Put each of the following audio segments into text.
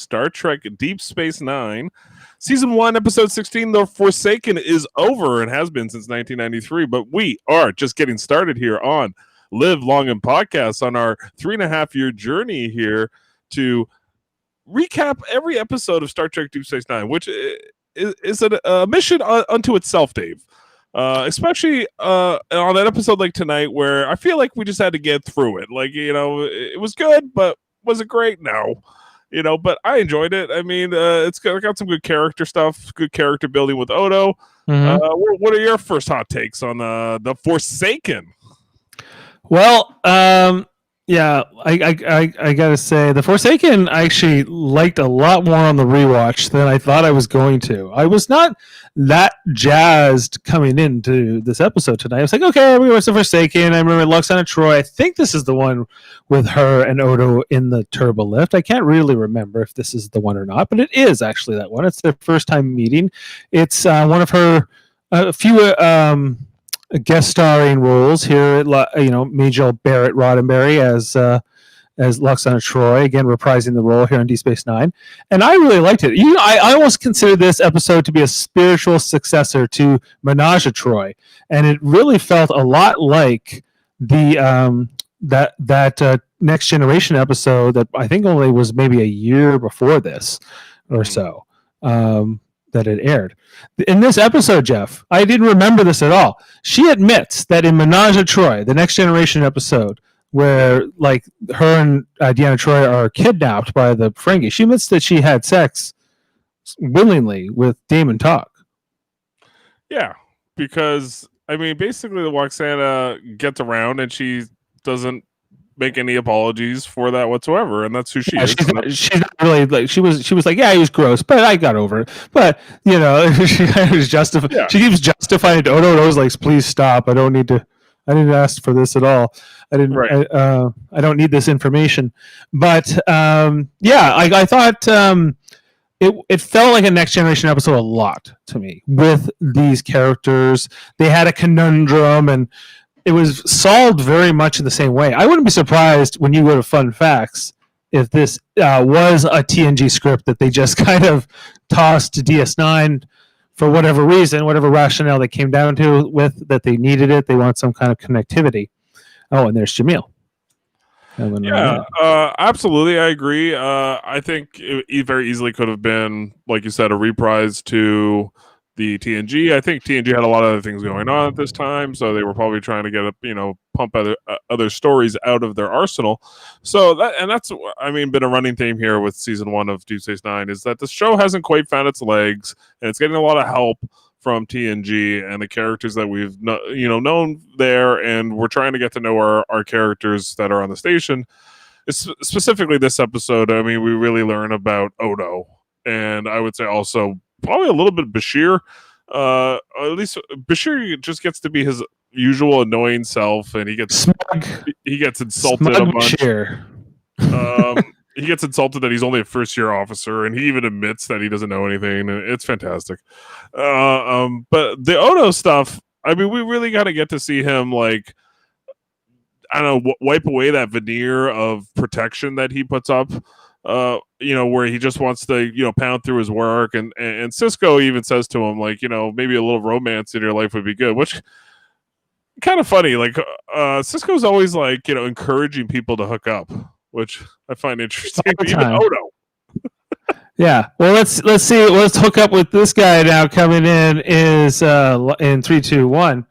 Star Trek Deep Space Nine. Season 1, Episode 16, The Forsaken, is over and has been since 1993, but we are just getting started here on Live Long and Podcast on our 3.5-year journey here to recap every episode of Star Trek Deep Space Nine, which is a mission unto itself, Dave. Especially on an episode like tonight where I feel like we just had to get through it. Like, it was good, but was it great? No. But I enjoyed it. I mean, it's got some good character stuff, good character building with Odo. Mm-hmm. What are your first hot takes on The Forsaken? Well, yeah, I gotta say, The Forsaken I actually liked a lot more on the rewatch than I thought I was going to. I was not that jazzed coming into this episode tonight. I was like, okay, we watched The Forsaken. I remember Loxana Troy. I think this is the one with her and Odo in the turbo lift. I can't really remember if this is the one or not, but it is actually that one. It's their first time meeting. It's one of her a few guest starring roles here. Majel Barrett Roddenberry as Loxana Troy, again reprising the role here on Deep Space Nine, and I really liked it. I almost consider this episode to be a spiritual successor to Menage a Troy, and it really felt a lot like the that Next Generation episode that I think only was maybe a year before this or so. That it aired. In this episode, Jeff, I didn't remember this at all. She admits that in Menage a Troy, the Next Generation episode, where like her and Deanna Troi are kidnapped by the Ferengi, she admits that she had sex willingly with Damon Togg. Yeah, because I mean, basically, the Loxana gets around and she doesn't make any apologies for that whatsoever, and that's who she is. She's not really like she was like, yeah, he was gross, but I got over it. But she was justified. Yeah. She keeps justifying it. Odo was like, please stop. I didn't ask for this at all. I didn't. Right. I don't need this information. But I thought it felt like a Next Generation episode a lot to me with these characters. They had a conundrum and it was solved very much in the same way. I wouldn't be surprised when you go to Fun Facts if this was a TNG script that they just kind of tossed to DS9 for whatever reason, whatever rationale they came down to with that they needed it. They want some kind of connectivity. Oh, and there's Jaemeel. Absolutely. I agree. I think it very easily could have been, like you said, a reprise to the TNG. I think TNG had a lot of other things going on at this time, so they were probably trying to get pump other stories out of their arsenal. So that's been a running theme here with season 1 of Deep Space Nine is that the show hasn't quite found its legs, and it's getting a lot of help from TNG and the characters that we've known there, and we're trying to get to know our characters that are on the station. Specifically, this episode, I mean, we really learn about Odo, and I would say also probably a little bit of Bashir. At least Bashir just gets to be his usual annoying self, and he gets insulted a bunch. He gets insulted that he's only a first-year officer, and he even admits that he doesn't know anything. It's fantastic. But the Odo stuff, I mean, we really got to get to see him, like, I don't know, wipe away that veneer of protection that he puts up. Where he just wants to, pound through his work, and Cisco even says to him, like, maybe a little romance in your life would be good, which kind of funny. Like, Cisco's always like, encouraging people to hook up, which I find interesting. Even Odo. Yeah. Well, let's see. Let's hook up with this guy now. Coming in is in 3, 2, 1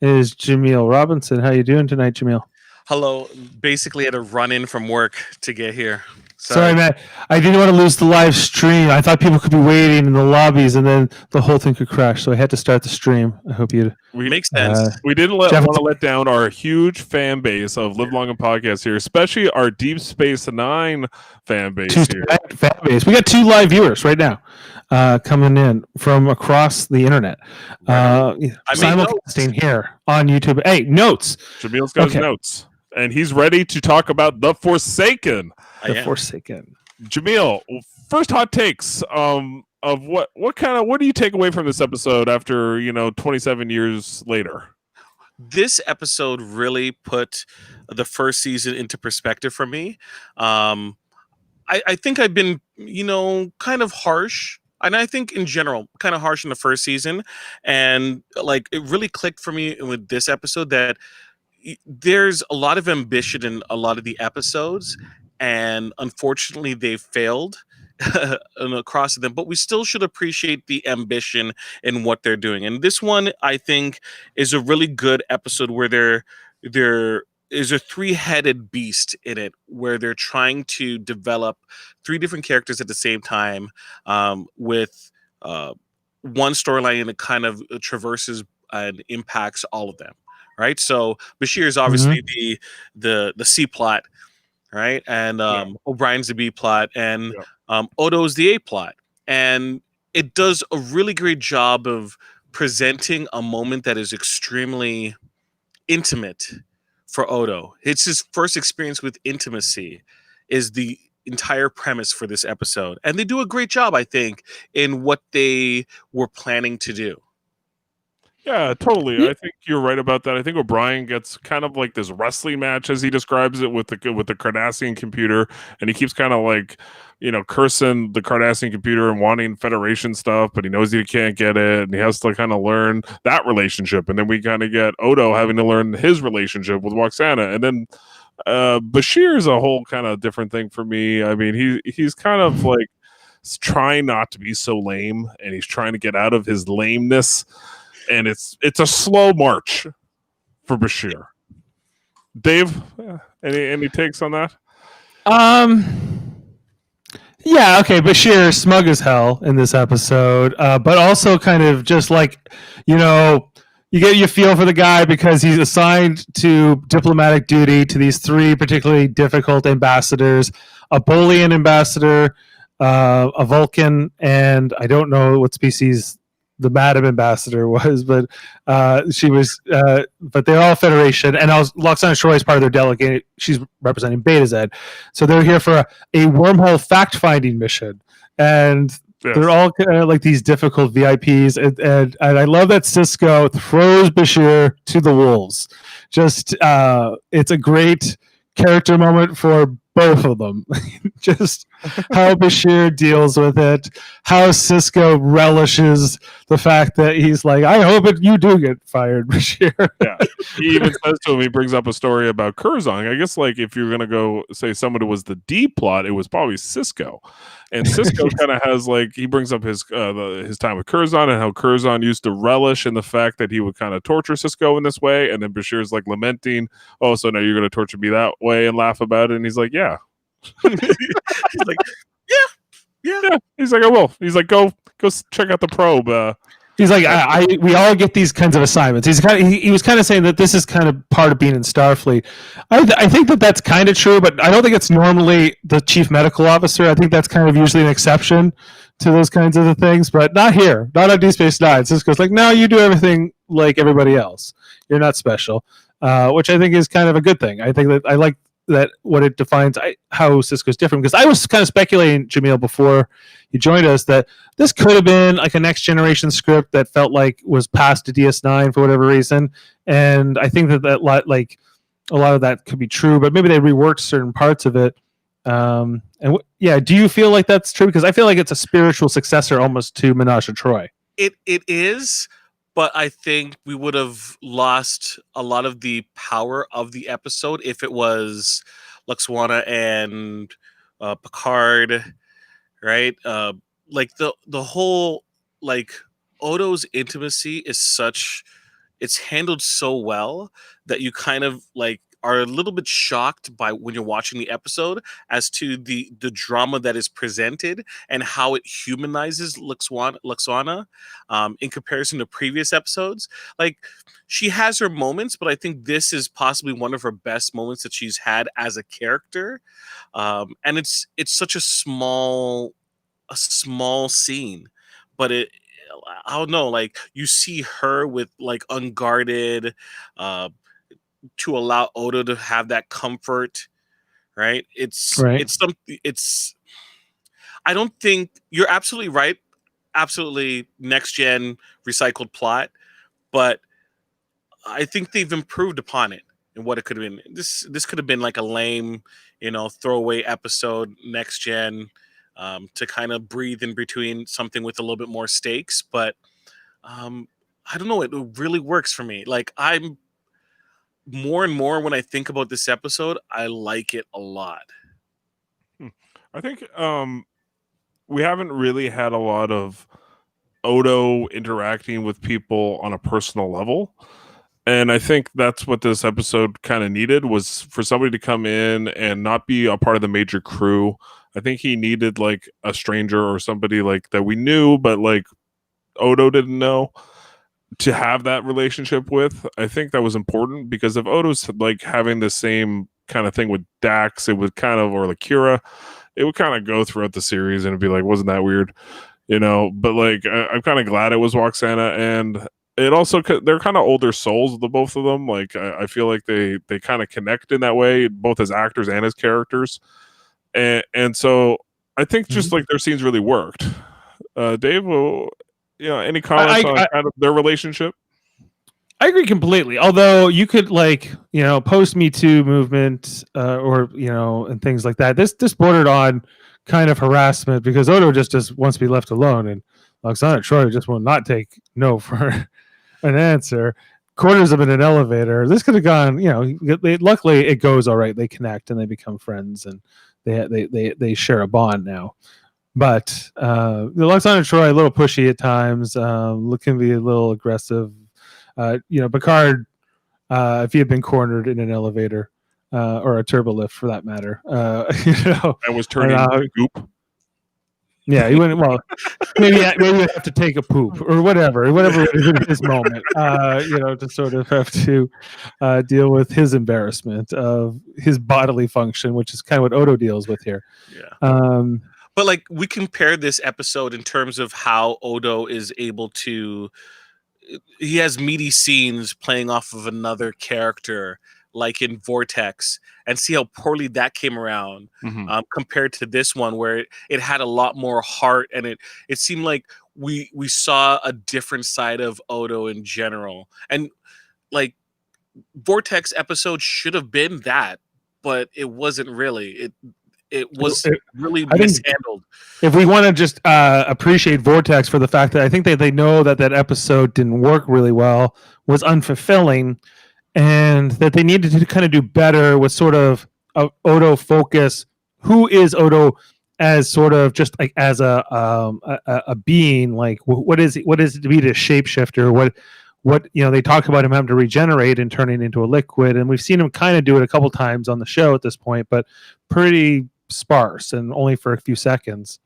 is Jaemeel Robinson. How you doing tonight, Jaemeel? Hello. Basically, had to run in from work to get here. Sorry, Matt. I didn't want to lose the live stream. I thought people could be waiting in the lobbies, and then the whole thing could crash. So I had to start the stream. I hope you. Makes sense. We didn't want to let down our huge fan base of Live Long and Podcast here, especially our Deep Space Nine fan base here. Fan base. We got 2 live viewers right now coming in from across the internet. Simulcasting here on YouTube. Hey, notes. Jameel's got his notes, and he's ready to talk about The Forsaken. The Forsaken. Jaemeel, first hot takes of what do you take away from this episode after 27 years later? This episode really put the first season into perspective for me. I think I've been, kind of harsh. And I think in general, kind of harsh in the first season. And like it really clicked for me with this episode that there's a lot of ambition in a lot of the episodes. And unfortunately, they failed across them. But we still should appreciate the ambition in what they're doing. And this one, I think, is a really good episode where they're is a three-headed beast in it where they're trying to develop three different characters at the same time, with one storyline that kind of traverses and impacts all of them, right? So Bashir is obviously the C plot, right? And O'Brien's the B plot, and Odo's the A plot. And it does a really great job of presenting a moment that is extremely intimate for Odo. It's his first experience with intimacy is the entire premise for this episode. And they do a great job, I think, in what they were planning to do. Yeah, totally. I think you're right about that. I think O'Brien gets kind of like this wrestling match, as he describes it, with the Cardassian computer, and he keeps kind of like, cursing the Cardassian computer and wanting Federation stuff, but he knows he can't get it, and he has to kind of learn that relationship. And then we kind of get Odo having to learn his relationship with Waxana, and then Bashir is a whole kind of different thing for me. I mean, he's kind of like trying not to be so lame, and he's trying to get out of his lameness. And it's a slow march for Bashir. Dave, any takes on that? Yeah, okay. Bashir smug as hell in this episode, but also kind of just like, you get your feel for the guy because he's assigned to diplomatic duty to these three particularly difficult ambassadors: a Bolian ambassador, a Vulcan, and I don't know what species the Madam Ambassador was, but she was, but they're all Federation, and Loxana Shroy is part of their delegate. She's representing Beta Z, so they're here for a wormhole fact-finding mission, and they're all like these difficult VIPs, and I love that Sisko throws Bashir to the wolves. Just, it's a great character moment for both of them. Just how Bashir deals with it, how Sisko relishes the fact that he's like, I hope you do get fired, Bashir. Yeah. He even says to him, he brings up a story about Curzon. I guess like if you're gonna go say somebody was the D plot, it was probably Sisko. And Sisko kind of has like, he brings up his time with Curzon and how Curzon used to relish in the fact that he would kind of torture Sisko in this way, and then Bashir's like lamenting, oh, so now you're gonna torture me that way, and laugh about it. And he's like, yeah. He's like, yeah. He's like, I will. He's like, go check out the probe. He's like, we all get these kinds of assignments. He was kind of saying that this is kind of part of being in Starfleet. I think that's kind of true, but I don't think it's normally the chief medical officer. I think that's kind of usually an exception to those kinds of things, but not here. Not on Deep Space Nine. Sisko's like, no, you do everything like everybody else. You're not special, which I think is kind of a good thing. I think that I like that what it defines how Sisko's different, because I was kind of speculating, Jaemeel, before you joined us, that this could have been like a next generation script that felt like was passed to DS9 for whatever reason, and I think that like a lot of that could be true, but maybe they reworked certain parts of it. Do you feel like that's true? Because I feel like it's a spiritual successor almost to Menashe Troy. It is. But I think we would have lost a lot of the power of the episode if it was Luxwana and Picard, right? Like the whole, like, Odo's intimacy is it's handled so well that you kind of like are a little bit shocked by when you're watching the episode as to the drama that is presented and how it humanizes Luxwana in comparison to previous episodes. Like, she has her moments, but I think this is possibly one of her best moments that she's had as a character. And it's such a small scene, but I don't know, like, you see her with like unguarded, to allow Odo to have that comfort, right? It's something. I don't think you're absolutely right. Absolutely next gen recycled plot, but I think they've improved upon it. and what it could have been. This could have been like a lame, throwaway episode next gen, to kind of breathe in between something with a little bit more stakes. But um, I don't know, it really works for me. Like, I'm more and more when I think about this episode, I like it a lot. I think we haven't really had a lot of Odo interacting with people on a personal level. And I think that's what this episode kind of needed, was for somebody to come in and not be a part of the major crew. I think he needed like a stranger or somebody like that we knew, but like Odo didn't know, to have that relationship with. I think that was important, because if Odo's like having the same kind of thing with Dax, it would kind of, or like Kira, it would kind of go throughout the series and it'd be like, wasn't that weird? But like I'm kind of glad it was Roxana, and it also they're kind of older souls, the both of them. Like I feel like they kind of connect in that way, both as actors and as characters, and so I think just like their scenes really worked. Dave, any comments on kind of their relationship? I agree completely. Although you could post Me Too movement, or and things like that. This bordered on kind of harassment, because Odo just wants to be left alone, and Loxana Troy just will not take no for an answer. Quarters them in an elevator. This could have gone. Luckily it goes all right. They connect and they become friends, and they share a bond now. But the Loxana Troy a little pushy at times. Can be a little aggressive. Picard, if he had been cornered in an elevator, or a turbo lift for that matter, and was turning goop. Yeah, he wouldn't. Well, maybe we have to take a poop or whatever in his moment, to sort of have to deal with his embarrassment of his bodily function, which is kind of what Odo deals with here. Yeah. But like, we compare this episode in terms of how Odo is able to. He has meaty scenes playing off of another character, like in Vortex, and see how poorly that came around, compared to this one, where it had a lot more heart, and it seemed like we saw a different side of Odo in general. And like, Vortex episode should have been that, but it wasn't really. It was really mishandled. If we want to just appreciate Vortex for the fact that I think they know that episode didn't work really well, was unfulfilling, and that they needed to kind of do better with sort of a Odo focus. Who is Odo as sort of just like as a being? Like, what is it to be the shapeshifter? What they talk about him having to regenerate and turning into a liquid, and we've seen him kind of do it a couple times on the show at this point, but pretty sparse and only for a few seconds.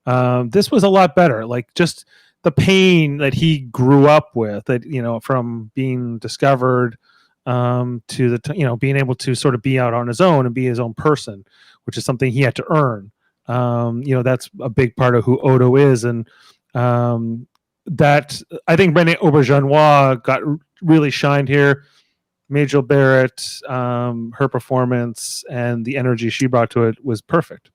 This was a lot better. Like, just the pain that he grew up with, that from being discovered, to the being able to sort of be out on his own and be his own person, which is something he had to earn. That's a big part of who Odo is, and that I think Renee Auberjonois got really shined here. Majel Barrett, her performance and the energy she brought to it was perfect.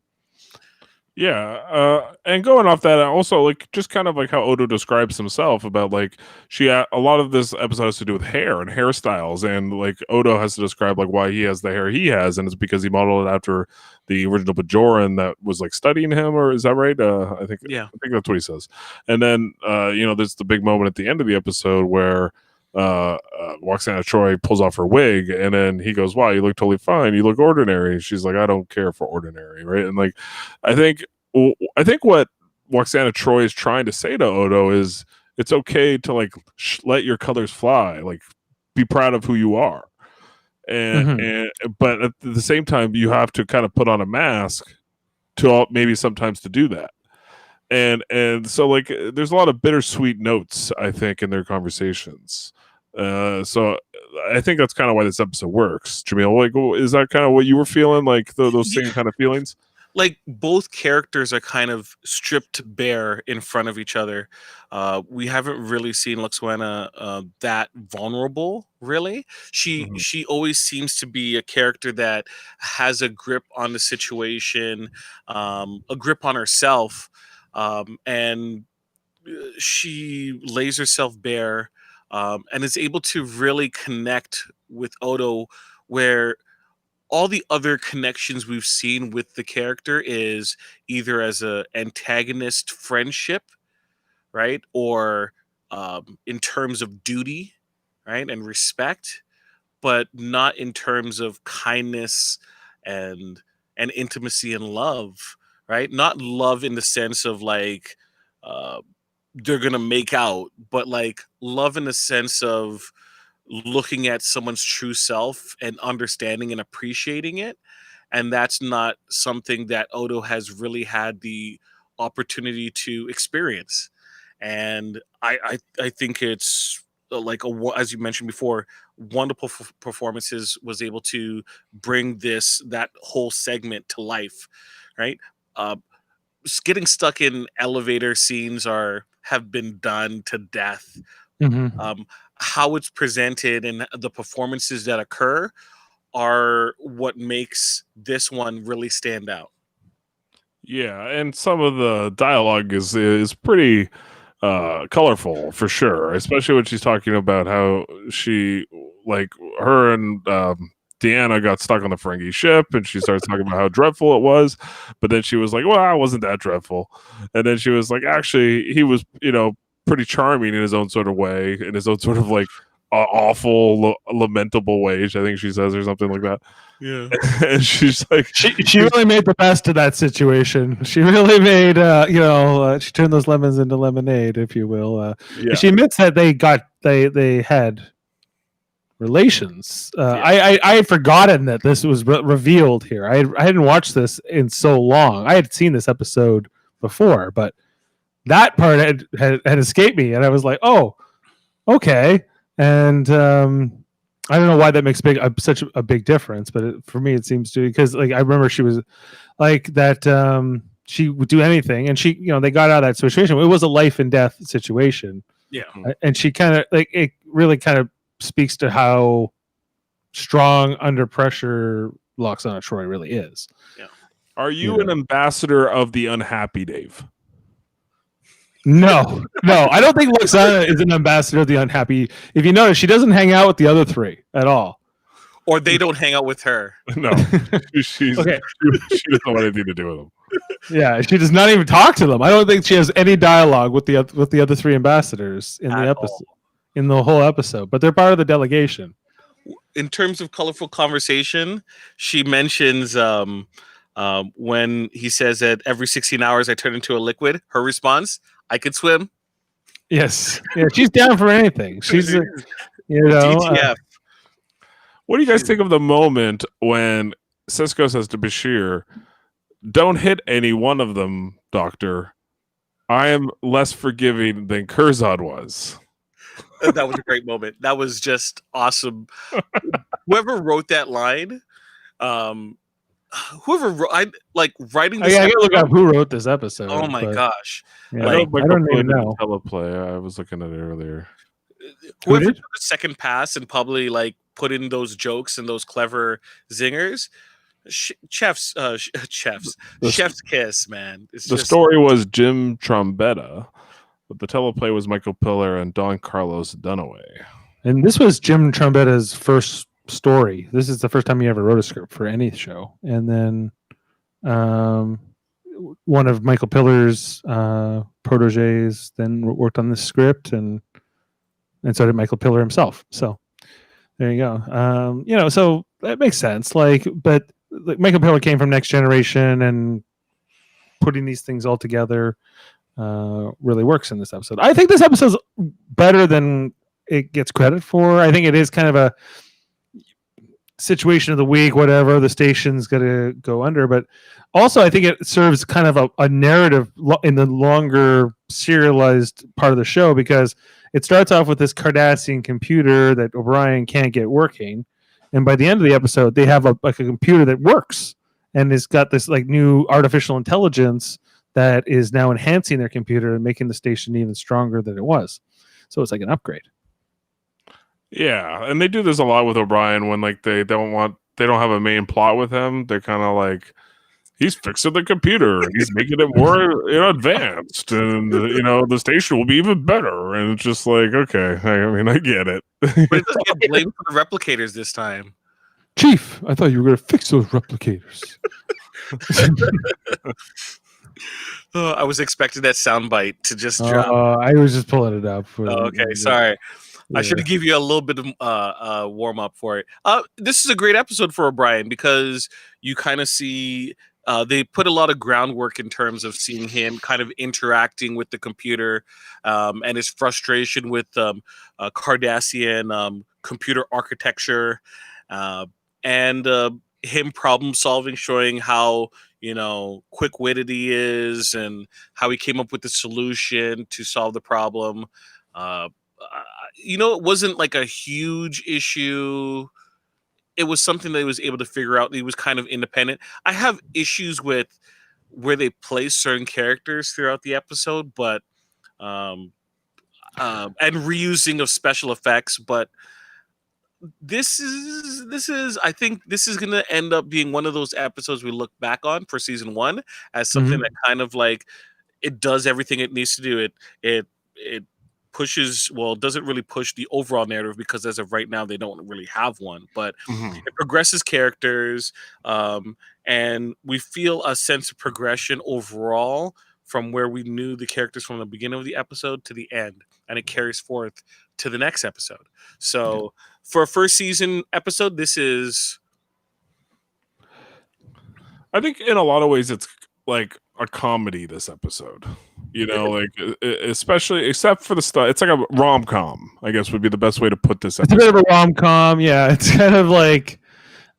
Yeah, and going off that, also like just kind of like how Odo describes himself about like a lot of this episode has to do with hair and hairstyles, and like Odo has to describe like why he has the hair he has, and it's because he modeled it after the original Bajoran that was like studying him, or is that right? I think that's what he says. And then there's the big moment at the end of the episode where Roxana Troy pulls off her wig, and then he goes, "Wow, you look totally fine. You look ordinary." And she's like, "I don't care for ordinary," right? And like, I think what Roxana Troy is trying to say to Odo is, it's okay to like let your colors fly, like be proud of who you are, and but at the same time, you have to kind of put on a mask to maybe sometimes to do that. And so like there's a lot of bittersweet notes, I think, in their conversations. So I think that's kind of why this episode works. Jaemeel, like, is that kind of what you were feeling, like those same kind of feelings? Like, both characters are kind of stripped bare in front of each other. We haven't really seen Luxwana that vulnerable, really. She always seems to be a character that has a grip on the situation, a grip on herself, and she lays herself bare, and is able to really connect with Odo where all the other connections we've seen with the character is either as a antagonist friendship, right, or in terms of duty, right, and respect, but not in terms of kindness and intimacy and love, right? Not love in the sense of like uh, they're gonna make out, but like love in the sense of looking at someone's true self and understanding and appreciating it. And that's not something that Odo has really had the opportunity to experience. And I think it's like as you mentioned before, wonderful performances was able to bring that whole segment to life, right? Uh, Getting stuck in elevator scenes have been done to death. Mm-hmm. How it's presented and the performances that occur are what makes this one really stand out. Yeah, and some of the dialogue is pretty colorful for sure, especially when she's talking about how she like her and Deanna got stuck on the Ferengi ship, and she starts talking about how dreadful it was, but then she was like, well, it wasn't that dreadful, and then she was like, actually he was, pretty charming in his own sort of way, in his own sort of like awful lamentable way, I think she says, or something like that. Yeah. And she's like, she really made the best of that situation. She really made, she turned those lemons into lemonade, if you will. yeah. She admits that they had relations. I had forgotten that this was revealed here. I hadn't watched this in so long. I had seen this episode before, but that part had escaped me, and I was like, oh, okay. And I don't know why that makes such a big difference, but for me it seems to, because like I remember she was like that. She would do anything, and she, they got out of that situation. It was a life and death situation. Yeah, and she kind of like, it really kind of speaks to how strong under pressure Loxana Troy really is. Yeah. Are you an ambassador of the unhappy, Dave? No, I don't think Loxana is an ambassador of the unhappy. If you notice, she doesn't hang out with the other three at all. Or they don't hang out with her. No, she doesn't want anything to do with them. Yeah, she does not even talk to them. I don't think she has any dialogue with the other three ambassadors in the episode, in the whole episode. But they're part of the delegation. In terms of colorful conversation, she mentions when he says that every 16 hours I turn into a liquid. Her response: "I could swim." Yes, yeah, she's down for anything. She's, DTF. What do you guys think of the moment when Sisko says to Bashir, "Don't hit any one of them, Doctor. I am less forgiving than Kurzad was." That was a great moment. That was just awesome. Whoever wrote that line, whoever wrote, writing this. I gotta look up who wrote this episode. Oh my gosh! Yeah, I don't even know. Teleplay. I was looking at it earlier. Whoever took a second pass and probably like put in those jokes and those clever zingers. Chef's kiss, man. The story was Jim Trombetta, but the teleplay was Michael Piller and Don Carlos Dunaway. And this was Jim Trombetta's first story. This is the first time he ever wrote a script for any show. And then one of Michael Piller's proteges then worked on this script, and so did Michael Piller himself. So there you go. So that makes sense. But Michael Piller came from Next Generation, and putting these things all together really works in this episode. I think this episode's better than it gets credit for. I think it is kind of a situation of the week, whatever, the station's going to go under. But also, I think it serves kind of a narrative in the longer serialized part of the show, because it starts off with this Cardassian computer that O'Brien can't get working. And by the end of the episode, they have a computer that works, and it's got this like new artificial intelligence that is now enhancing their computer and making the station even stronger than it was. So it's like an upgrade. Yeah, and they do this a lot with O'Brien when like they don't have a main plot with him. They're kind of like, he's fixing the computer and he's making it more advanced, and the station will be even better. And it's just like, okay, I get it. But it doesn't get blamed for the replicators this time. Chief, I thought you were going to fix those replicators. I was expecting that soundbite to just drop. I was just pulling it up. Okay, sorry. Yeah. I should have give you a little bit of warm up for it. This is a great episode for O'Brien because you kind of see they put a lot of groundwork in terms of seeing him kind of interacting with the computer and his frustration with Cardassian computer architecture and him problem solving, showing how quick-witted he is and how he came up with the solution to solve the problem. It wasn't like a huge issue. It was something that he was able to figure out. He was kind of independent. I have issues with where they place certain characters throughout the episode, but and reusing of special effects. But this is I think this is going to end up being one of those episodes we look back on for season 1 as something that kind of like it does everything it needs to do. It pushes, well, it doesn't really push the overall narrative because as of right now they don't really have one, but it progresses characters and we feel a sense of progression overall from where we knew the characters from the beginning of the episode to the end, and it carries forth to the next episode. So for a first season episode, this is, I think in a lot of ways it's like a comedy this episode, like especially except for the stuff, it's like a rom-com, I guess would be the best way to put this episode. It's a bit of a rom-com. Yeah, it's kind of like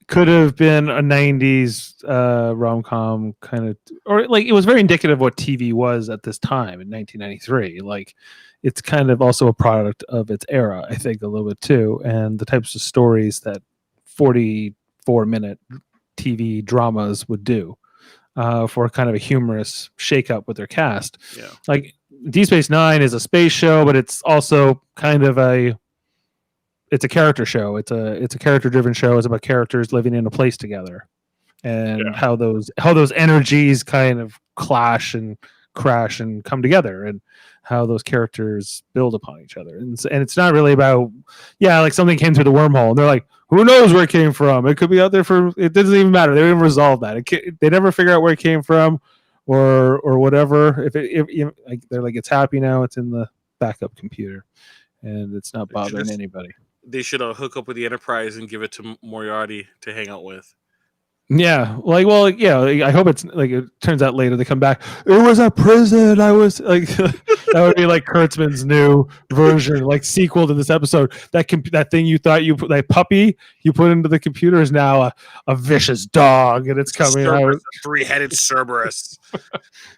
could have been a 90s rom-com kind of, or like it was very indicative of what TV was at this time in 1993. Like it's kind of also a product of its era, I think, a little bit too, and the types of stories that 44-minute TV dramas would do for kind of a humorous shakeup with their cast. Yeah. Like Deep Space Nine is a space show, but it's also kind of it's a character show. It's a character-driven show. It's about characters living in a place together, and how those energies kind of clash and crash and come together, and how those characters build upon each other. And it's not really about like something came through the wormhole, and they're like, who knows where it came from? It could be out there for. It doesn't even matter. They don't even resolve that. They never figure out where it came from, or whatever. If they're like, it's happy now. It's in the backup computer, and it's not bothering anybody. They should hook up with the Enterprise and give it to Moriarty to hang out with. Yeah, I hope it's like it turns out later they come back. It was a prison. I was like, that would be like Kurtzman's new version, like sequel to this episode. That thing you thought that puppy you put into the computer is now a vicious dog, and it's coming out. A 3-headed Cerberus.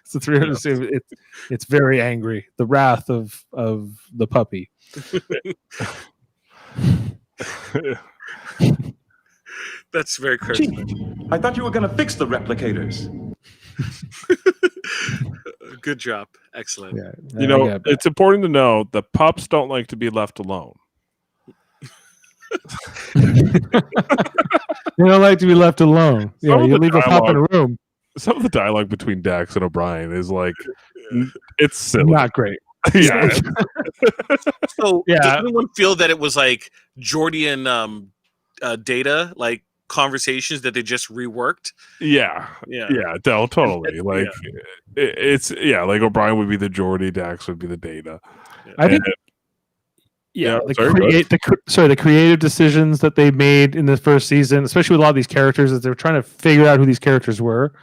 It's a 300. It's very angry. The wrath of the puppy. That's very crazy. I thought you were going to fix the replicators. Good job. Excellent. Yeah, it's important to know that pups don't like to be left alone. They don't like to be left alone. You leave a pup in a room. Some of the dialogue between Dax and O'Brien is like, it's silly. Not great. Yeah. So does anyone feel that it was like Geordi and Data, like conversations that they just reworked? Yeah, totally. Like it's like O'Brien would be the Geordi, Dax would be the Data. I think the creative decisions that they made in the first season, especially with a lot of these characters, as they're trying to figure out who these characters were,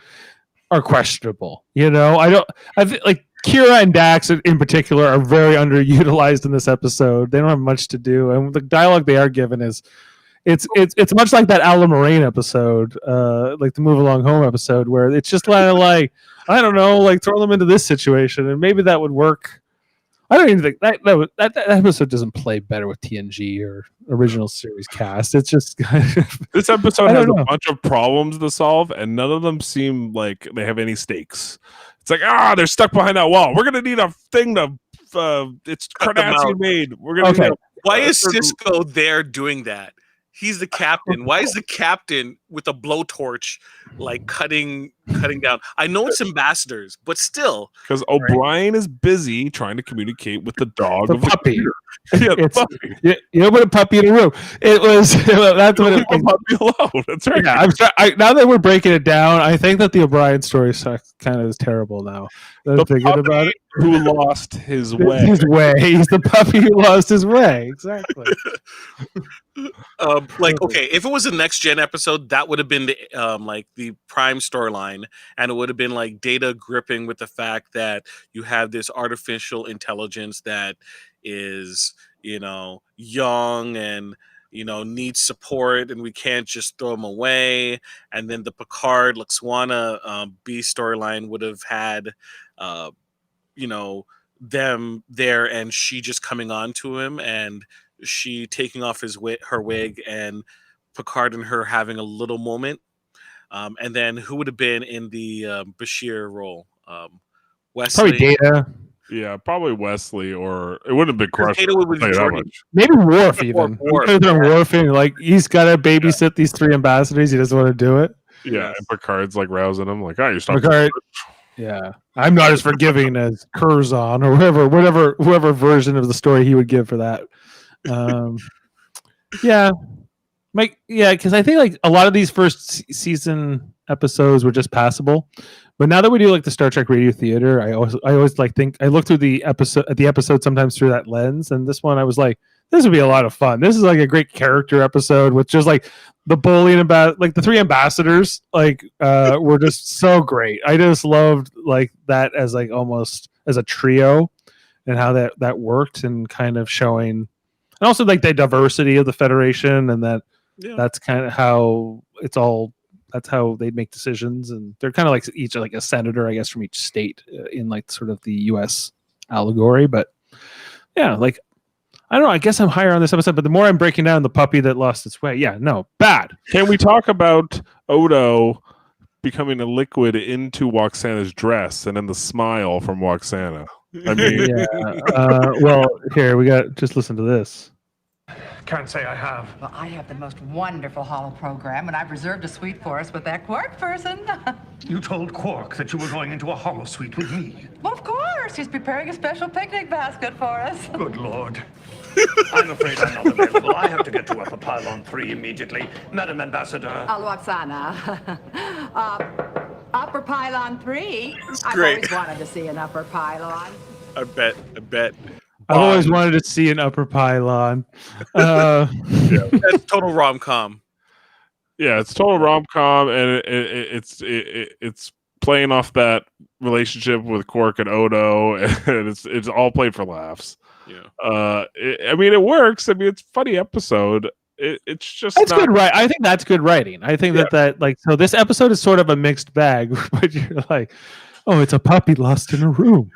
are questionable. I think like Kira and Dax in particular are very underutilized in this episode. They don't have much to do, and the dialogue they are given is it's much like that Alan Moraine episode, like the Move Along Home episode, where it's just like I don't know, like throw them into this situation and maybe that would work. I don't even think that episode doesn't play better with TNG or original series cast. It's just this episode has a bunch of problems to solve, and none of them seem like they have any stakes. It's like they're stuck behind that wall. We're gonna need a thing to. It's Cardassian made. We're gonna. Why is Cisco there doing that? He's the captain. Why is the captain with a blowtorch, like cutting down. I know it's ambassadors, but still, because O'Brien is busy trying to communicate with the dog, The of puppy. Yeah, the It's- puppy. You put a puppy in a room. It was that's what Leave it. the puppy alone. That's right. Yeah, now that we're breaking it down, I think that the O'Brien story kind of is terrible now. That I'm The thinking puppy about it. who lost his way. His way. He's the puppy who lost his way. Exactly. okay, if it was a next gen episode, that would have been the like the prime storyline, and it would have been like Data gripping with the fact that you have this artificial intelligence that is, young and needs support, and we can't just throw him away. And then the Picard Laxwana B storyline would have had them there, and she just coming on to him, and she taking off her wig, and Picard and her having a little moment. And then who would have been in the Bashir role? Wesley. Probably Data. Yeah, probably Wesley, or it wouldn't have been Crusher. Data would be I'll tell you that Jordan. much. Maybe Worf even. Worf. Worf in, like he's got to babysit these 3 ambassadors. He doesn't want to do it. Yeah, Yes. and Picard's like rousing him, like, "Oh, you stop." Picard. Yeah, I'm not as forgiving as Curzon or whoever version of the story he would give for that. Yeah, Mike. Yeah, because I think like a lot of these first season episodes were just passable, but now that we do like the Star Trek Radio Theater, I always like think I look through the episode sometimes through that lens, and this one I was like, this would be a lot of fun. This is like a great character episode with just like the bullying about like the 3 ambassadors were just so great. I just loved like that as like almost as a trio and how that worked, and kind of showing, and also like the diversity of the Federation, and that's kind of how it's all. That's how they make decisions, and they're kind of like each like a senator, I guess, from each state in like sort of the U.S. allegory. But yeah, like I don't know. I guess I'm higher on this episode, but the more I'm breaking down the puppy that lost its way, yeah, no, bad. Can we talk about Odo becoming a liquid into Waxana's dress, and then the smile from Waxana? I mean, Yeah. Well, here we got. Just listen to this. Can't say I have. Well, I have the most wonderful holo program, and I've reserved a suite for us with that Quark person. You told Quark that you were going into a hollow suite with me. Well, of course. He's preparing a special picnic basket for us. Good Lord. I'm afraid I'm not available. I have to get to Upper Pylon 3 immediately. Madam Ambassador. Alwaksana. Upper Pylon 3. I've great. always wanted to see an upper pylon. I bet. I've always wanted to see an upper pylon. That's total rom-com. yeah, it's total rom-com, and it's playing off that relationship with Quark and Odo, and it's all played for laughs. Yeah. I mean, it works. I mean, it's a funny episode. It's just That's not good, right? I think that's good writing. I think that like so. This episode is sort of a mixed bag, but you're like, oh, it's a puppy lost in a room,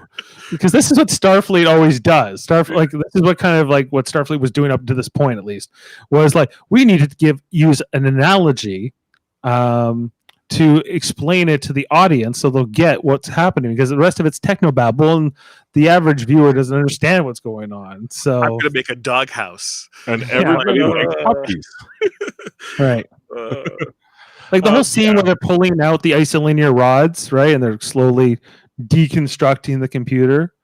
because this is what Starfleet always does. Like this is what kind of like what Starfleet was doing up to this point, at least, was like we needed to use an analogy to explain it to the audience so they'll get what's happening, because the rest of it's technobabble and the average viewer doesn't understand what's going on. So I'm gonna make a doghouse. and everybody likes puppies. right. Like the whole scene where they're pulling out the isolinear rods, right? And they're slowly deconstructing the computer.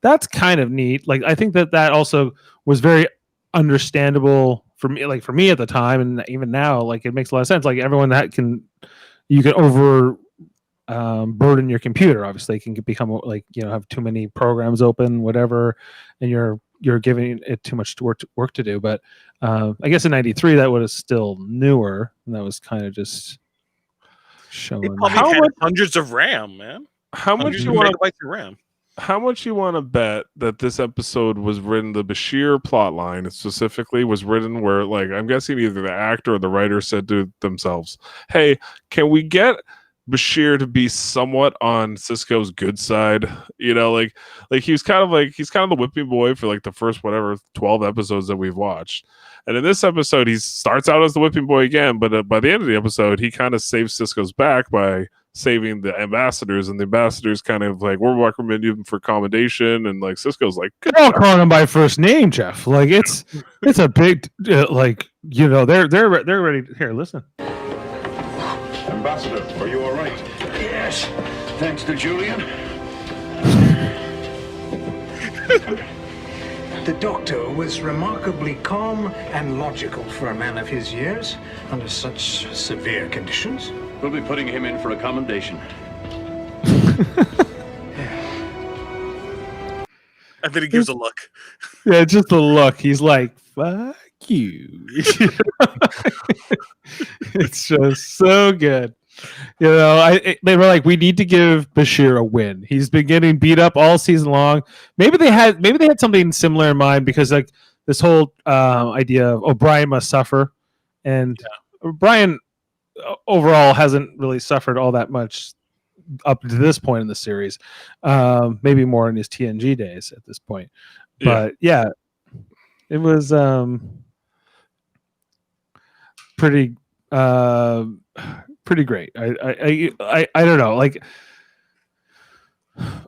That's kind of neat. Like, I think that also was very understandable for me, like for me at the time. And even now, like it makes a lot of sense. Like everyone you can over burden your computer. Obviously, it can become like, have too many programs open, whatever. And you're giving it too much work to do. But I guess in '93 that was still newer, and that was kind of just showing. It probably had hundreds of RAM, man. How much Hundreds you of want megabytes of RAM? How much you want to bet that this episode was written? The Bashir plot line specifically was written where, like, I'm guessing either the actor or the writer said to themselves, "Hey, can we get Bashir to be somewhat on Sisko's good side?" Like he's kind of the whipping boy for like the first 12 episodes that we've watched. And in this episode, he starts out as the whipping boy again, but by the end of the episode, he kind of saves Sisko's back by saving the ambassadors, and the ambassadors kind of like, we're recommending him for commendation, and like Sisko's like, good They're all job. calling him by first name, Jeff. Like it's a big they're ready. Here, listen. Ambassador, are you all right? Yes, thanks to Julian. The doctor was remarkably calm and logical for a man of his years under such severe conditions. We'll be putting him in for a commendation. And then he gives a look. Yeah, just the look. He's like, fuck you. It's just so good. You know, they were like, we need to give Bashir a win. He's been getting beat up all season long. Maybe they had something similar in mind, because like this whole idea of O'Brien must suffer, and O'Brien overall hasn't really suffered all that much up to this point in the series. Maybe more in his TNG days at this point. But yeah, it was pretty great. I don't know. Like,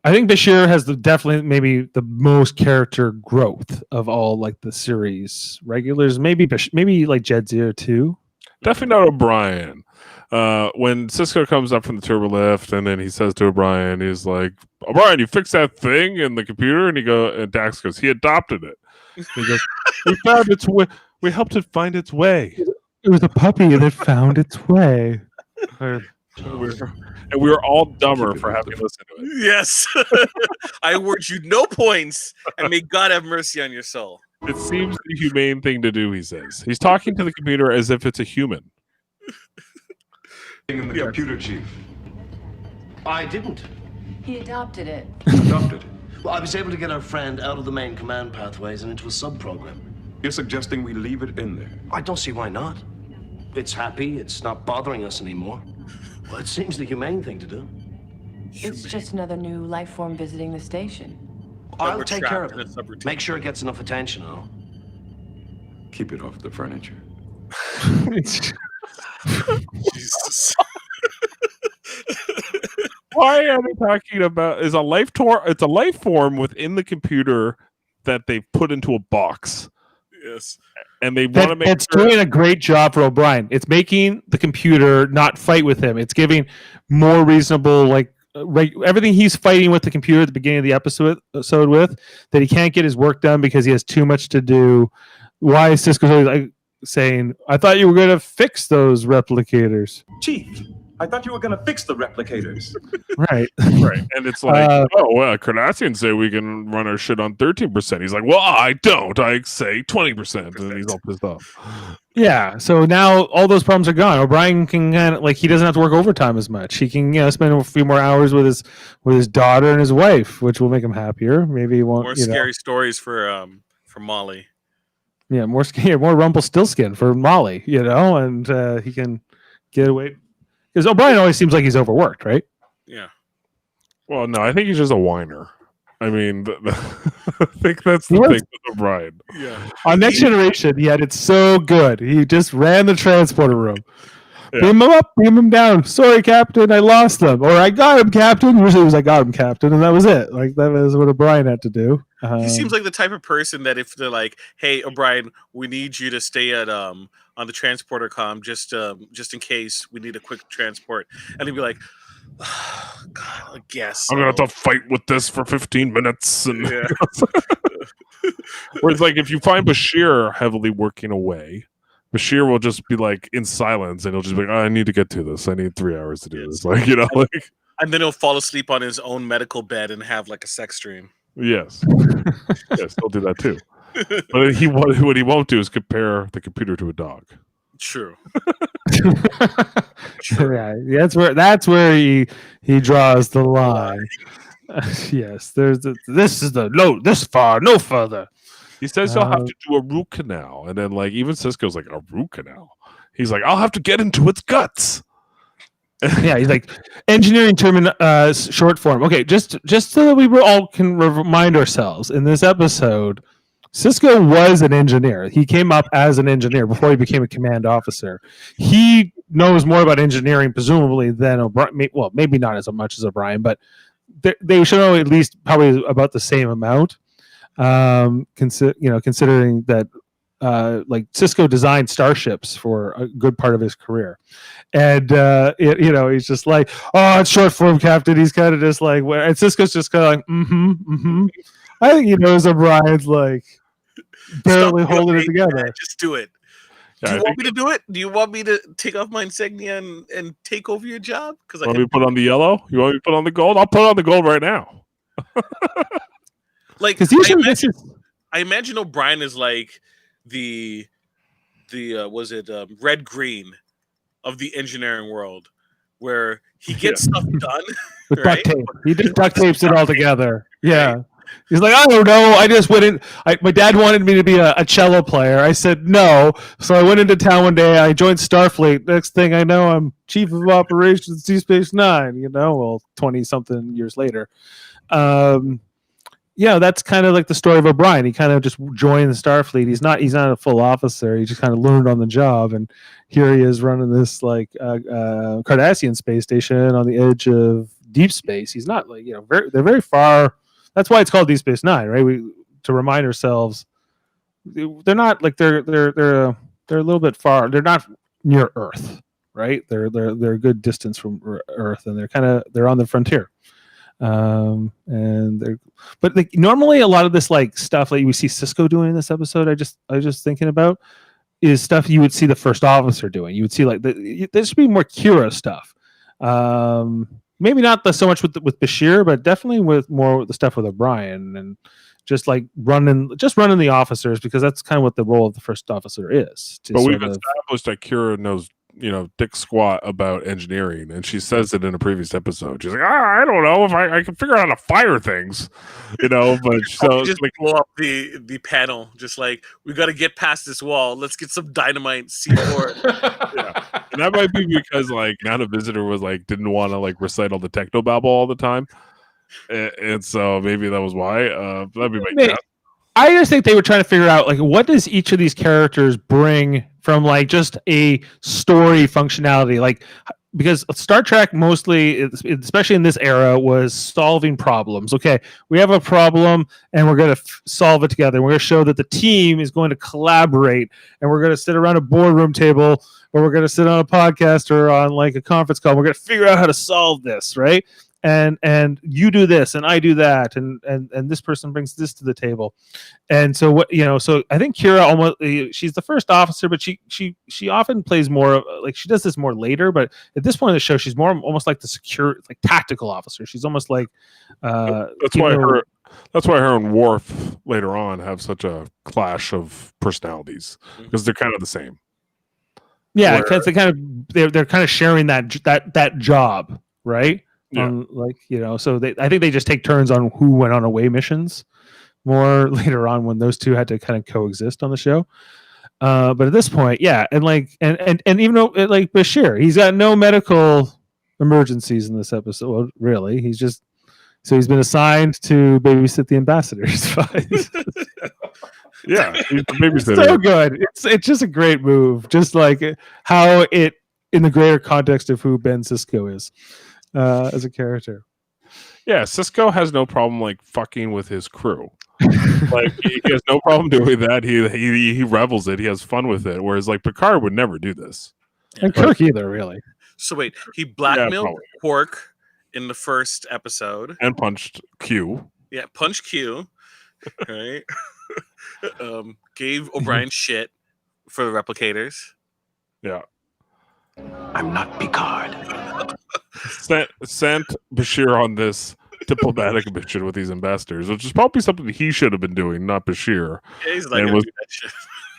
I think Bashir has definitely maybe the most character growth of all like the series regulars. Maybe like Jadzia too. Definitely not O'Brien. When Sisko comes up from the turbo lift, and then he says to O'Brien, he's like, "O'Brien, you fixed that thing in the computer?" And Dax goes, "He adopted it." He goes, "We found its way. We helped it find its way. It was a puppy, and it found its way." And we were all dumber for having listened to it. Yes. I award you no points, and may God have mercy on your soul. It seems the humane thing to do, he says. He's talking to the computer as if it's a human. In the computer, Chief. I didn't. He adopted it. Adopted. Well, I was able to get our friend out of the main command pathways and into a sub-program. You're suggesting we leave it in there? I don't see why not. It's happy, it's not bothering us anymore. Well, it seems the humane thing to do. It's just another new life form visiting the station. I'll we're take care of trapped in a it. subroutine. Make sure it gets enough attention, and all. Keep it off the furniture. Jesus. Why are they talking about it's a life form within the computer that they've put into a box. Yes. And they want to make it's doing a great job for O'Brien. It's making the computer not fight with him. It's giving more reasonable, like, everything he's fighting with the computer at the beginning of the episode with, that he can't get his work done because he has too much to do. Why is Sisko's always like saying, "I thought you were going to fix those replicators." Chief, I thought you were going to fix the replicators. Right. Right. And it's like, Cardassians say we can run our shit on 13%. He's like, well, I don't. I say 20%. And he's all pissed off. Yeah. So now all those problems are gone. O'Brien can kind of, like, he doesn't have to work overtime as much. He can, spend a few more hours with his daughter and his wife, which will make him happier. Maybe he won't. More scary stories for Molly. Yeah, more Rumpelstiltskin for Molly, and he can get away. Because O'Brien always seems like he's overworked, right? Yeah. Well, no, I think he's just a whiner. I mean, I think that's the thing with O'Brien. Yeah. On Next Generation, he had it so good. He just ran the transporter room. Yeah. Beam him up, beam him down. Sorry, Captain, I lost them. Or I got him, Captain. Usually it was I got him, Captain, and that was it. Like, that was what O'Brien had to do. He seems like the type of person that if they're like, "Hey, O'Brien, we need you to stay at on the transporter comm just in case we need a quick transport," and he'd be like, oh, "God, I guess I'm gonna have to fight with this for 15 minutes." And whereas, like, if you find Bashir heavily working away, Bashir will just be like in silence, and he'll just be like, "I need to get to this. I need 3 hours to do this." Like, and then he'll fall asleep on his own medical bed and have like a sex dream. Yes, yes, he'll do that too. But what he won't do is compare the computer to a dog. True. Yeah, that's where he draws the line. Yes, this is this far, no further. He says he'll have to do a root canal, and then like even Sisko's like, a root canal. He's like, I'll have to get into its guts. Yeah, he's like, engineering term in short form. Okay, just so that we all can remind ourselves, in this episode, Sisko was an engineer. He came up as an engineer before he became a command officer. He knows more about engineering, presumably, than O'Brien. Well, maybe not as much as O'Brien, but they should know at least probably about the same amount. Considering that like Cisco designed starships for a good part of his career, and he's just like, oh, it's short form, Captain. He's kind of just like, and Cisco's just kind of like, I think he knows O'Brien's like barely holding it together. Just do it. Yeah, Do you want me to do it? Do you want me to take off my insignia and take over your job? Because want me to put on the yellow? You want me to put on the gold? I'll put on the gold right now. Like, I imagine O'Brien is like the red green of the engineering world, where he gets stuff done with right? duct tape. He just duct tapes it all together. Yeah. He's like, I don't know. I just went in. My dad wanted me to be a cello player. I said no. So I went into town one day. I joined Starfleet. Next thing I know, I'm chief of operations Deep Space Nine. 20-something years later. That's kind of like the story of O'Brien. He kind of just joined the Starfleet. He's not a full officer. He just kind of learned on the job. And here he is running this like Cardassian space station on the edge of deep space. He's not like, they're very far. That's why it's called Deep Space Nine, right? To remind ourselves, they're not like they're a little bit far. They're not near Earth, right? They're a good distance from Earth, and they're on the frontier. But like normally a lot of this like stuff like we see Cisco doing in this episode, I was just thinking about is stuff you would see the first officer doing. You would see like there should be more Kira stuff. Maybe not so much with Bashir, but definitely with the stuff with O'Brien and just like running the officers, because that's kind of what the role of the first officer is. But we've established that Kira knows, dick squat about engineering, and she says it in a previous episode. She's like, I don't know if I can figure out how to fire things, but so just like blow up the panel, just like, we got to get past this wall. Let's get some dynamite, C4. Yeah. And that might be because like now the visitor was like didn't want to like recite all the technobabble all the time, and so maybe that was why. That'd be my guess. I just think they were trying to figure out like what does each of these characters bring from like just a story functionality, like because Star Trek mostly, especially in this era, was solving problems. Okay, we have a problem and we're going to solve it together. We're going to show that the team is going to collaborate, and we're going to sit around a boardroom table, or we're going to sit on a podcast or on like a conference call. We're going to figure out how to solve this, right? And you do this and I do that, and this person brings this to the table. And so so I think Kira almost, she's the first officer, but she often plays more like, she does this more later, but at this point in the show she's more almost like the secure, like tactical officer. She's almost like that's why her and Worf later on have such a clash of personalities, because they're kind of the same. Yeah, because they're kind of sharing that job, right? Yeah. So I think they just take turns on who went on away missions more later on, when those two had to kind of coexist on the show. But at this point, yeah, and even though like Bashir, he's got no medical emergencies in this episode. Really, he's been assigned to babysit the ambassadors. Yeah, he's the babysitter. So good. It's just a great move. Just like how it in the greater context of who Ben Sisko is. As a character. Yeah, Cisco has no problem like fucking with his crew. Like he has no problem doing that. He revels it. He has fun with it. Whereas like Picard would never do this. And Kirk either, really. So wait, he blackmailed Quark in the first episode and punched Q. Yeah, punched Q. Right. Gave O'Brien shit for the replicators. Yeah. I'm not Picard. Sent Bashir on this diplomatic mission with these ambassadors, which is probably something he should have been doing, not Bashir. Yeah, he's like, do that shit.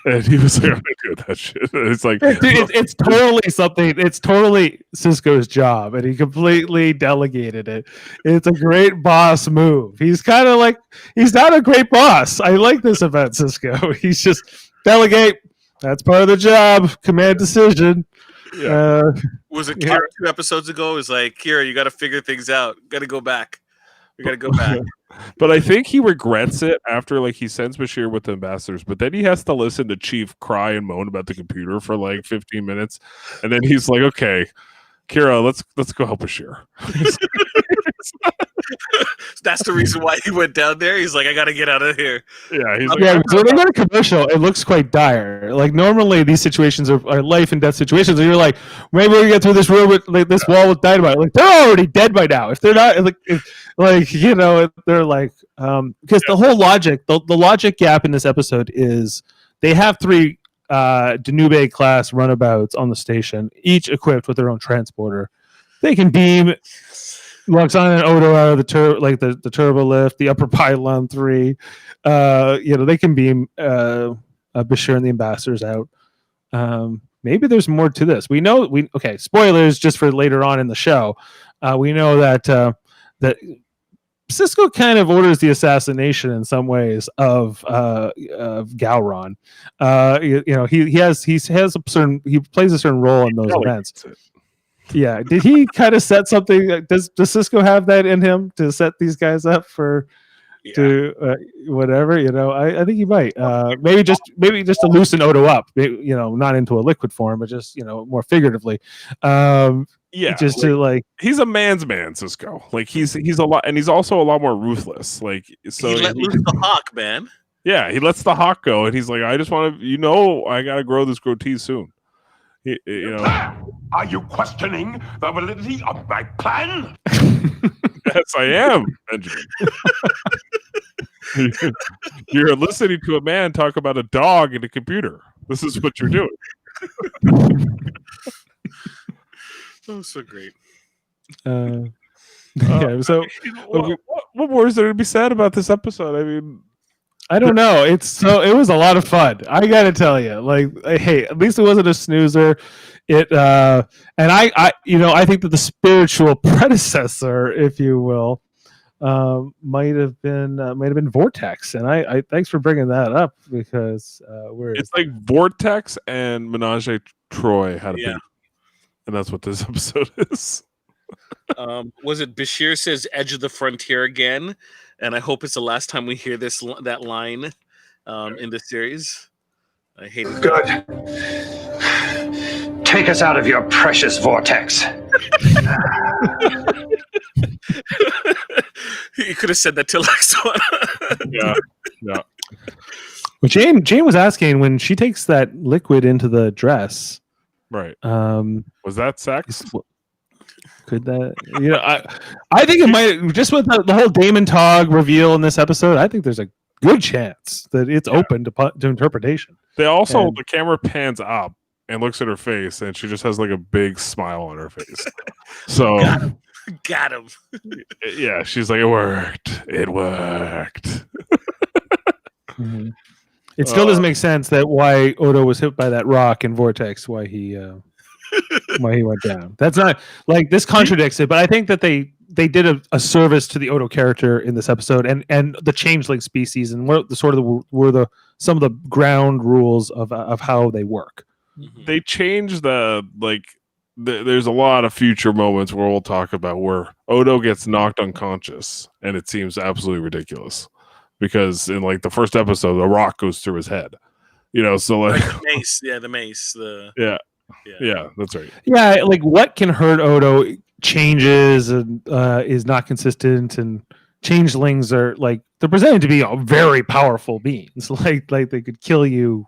And he was like, I'm gonna do that shit. It's like, dude, it's totally something. It's totally Cisco's job, and he completely delegated it. It's a great boss move. He's kind of like, he's not a great boss. I like this about Cisco. He's just delegate. That's part of the job. Command decision. Yeah. Was it Kira 2 episodes ago? It was like, Kira, you got to figure things out. Got to go back. We got to go back. But I think he regrets it after, like, he sends Bashir with the ambassadors, but then he has to listen to Chief cry and moan about the computer for like 15 minutes, and then he's like, okay, Kira, let's go help Bashir. That's the reason why he went down there. He's like, I got to get out of here. Yeah, he's like, Yeah, so when they got a commercial, it looks quite dire. Like normally these situations are life and death situations, and you're like, maybe we get through this room with like this wall with dynamite. Like they're already dead by now. If they're not, like you know, they're like, because the whole logic, the logic gap in this episode is they have 3 Danube class runabouts on the station, each equipped with their own transporter. They can beam Roxanne and Odo out of the turbo lift, the upper pylon 3. You know, they can beam Bashir and the ambassadors out. Maybe there's more to this. Okay, spoilers just for later on in the show. We know that Cisco kind of orders the assassination in some ways of Gowron. You know, he plays a certain role in those events. Yeah, did he kind of set something? Does Cisco have that in him to set these guys up for whatever? You know, I think he might. Maybe just to loosen Odo up. You know, not into a liquid form, but just more figuratively. Just to like he's a man's man, Cisco. Like he's a lot, and he's also a lot more ruthless. Like so he let loose the hawk, man. Yeah, he lets the hawk go, and he's like, I just want to, I gotta grow this goatee soon. Are you questioning the validity of my plan? Yes, I am, Benjamin. You're listening to a man talk about a dog and a computer. This is what you're doing. Oh, so great. Okay, so what more is there to be said about this episode? I mean, I don't know. It was a lot of fun. I gotta tell you, like, hey, at least it wasn't a snoozer. And I think that the spiritual predecessor, if you will, might have been Vortex. And I thanks for bringing that up because it's like Vortex and Menage a Troy had a baby, and that's what this episode is. Was it Bashir says "edge of the frontier" again? And I hope it's the last time we hear that line in the series. I hate it. Good. Take us out of your precious vortex. You could have said that to Lexon. Yeah. Well, Jane was asking when she takes that liquid into the dress. Right. Was that sex? Could that? I think it might. Just with the whole Damon Togg reveal in this episode, I think there's a good chance that it's open to interpretation. They also the camera pans up and looks at her face, and she just has like a big smile on her face. So got him. Yeah, she's like, it worked. It worked. Mm-hmm. It still doesn't make sense that why Odo was hit by that rock in Vortex. Why he went down. That's not like this contradicts it, but I think that they did a service to the Odo character in this episode and the changeling species and what were some of the ground rules of how they work. They changed there's a lot of future moments where we'll talk about where Odo gets knocked unconscious and it seems absolutely ridiculous because in like the first episode a rock goes through his head. So like the mace. Yeah, the mace. Yeah, that's right. Yeah, like what can hurt Odo changes and is not consistent, and changelings are like they're presented to be very powerful beings. Like they could kill you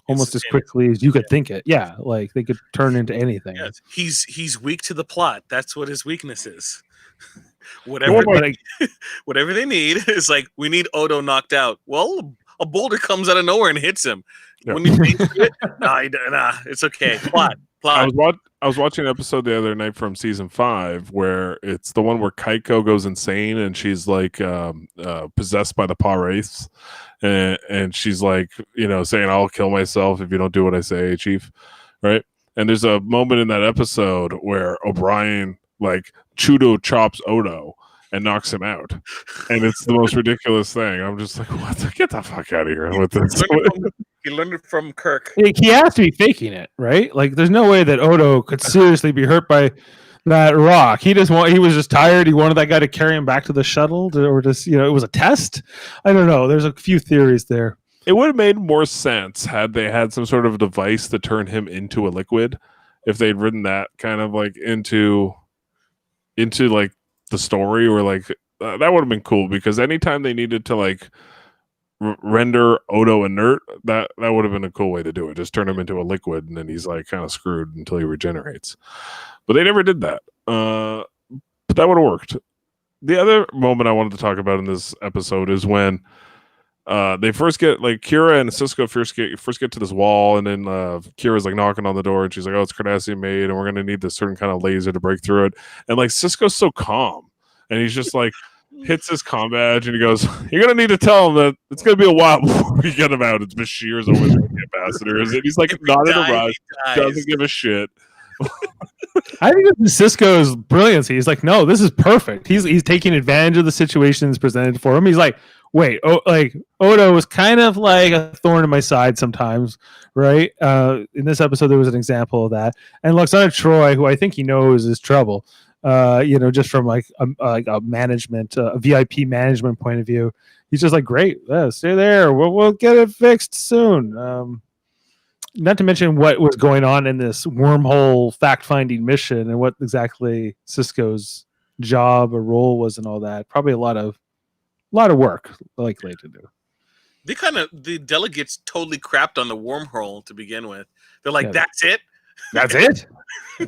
almost as quickly as you could think it. Yeah, like they could turn into anything. Yeah, he's weak to the plot. That's what his weakness is. Whatever they need is like we need Odo knocked out. Well, a boulder comes out of nowhere and hits him. Yeah. When you think it, nah, it's okay. Plot. I was watching an episode the other night from season 5 where it's the one where Kaiko goes insane and she's like possessed by the paw wraiths, and she's like saying I'll kill myself if you don't do what I say, Chief, right? And there's a moment in that episode where O'Brien like Chudo chops Odo and knocks him out, and it's the most ridiculous thing. I'm just like, what? Get the fuck out of here with this. He learned it from Kirk. He has to be faking it, right? Like, there's no way that Odo could seriously be hurt by that rock. He was just tired. He wanted that guy to carry him back to the shuttle, or just it was a test. I don't know. There's a few theories there. It would have made more sense had they had some sort of device to turn him into a liquid, if they'd written that kind of like into like the story, or like that would have been cool, because anytime they needed to like render Odo inert, that would have been a cool way to do it. Just turn him into a liquid, and then he's like kind of screwed until he regenerates. But they never did that. But that would have worked. The other moment I wanted to talk about in this episode is when they first get, like, Kira and Cisco first get to this wall, and then Kira's like knocking on the door, and she's like, "Oh, it's Cardassian made, and we're gonna need this certain kind of laser to break through it." And like Cisco's so calm, and he's just like hits his comm badge, and he goes, "You're gonna need to tell him that it's gonna be a while before we get him out. It's Bashir's always the ambassadors," and he's like not in a rush, doesn't give a shit. I think this is Cisco's brilliancy. He's like, no, this is perfect. He's taking advantage of the situations presented for him. He's like, wait, like Odo was kind of like a thorn in my side sometimes, right? In this episode, there was an example of that. And Luxana Troy, who I think he knows is trouble, just from like a management, a VIP management point of view, he's just like, great, stay there. We'll get it fixed soon. Not to mention what was going on in this wormhole fact-finding mission and what exactly Cisco's job or role was and all that. Probably a lot of work likely to do. The delegates totally crapped on the wormhole to begin with. They're like, that's it? That's it?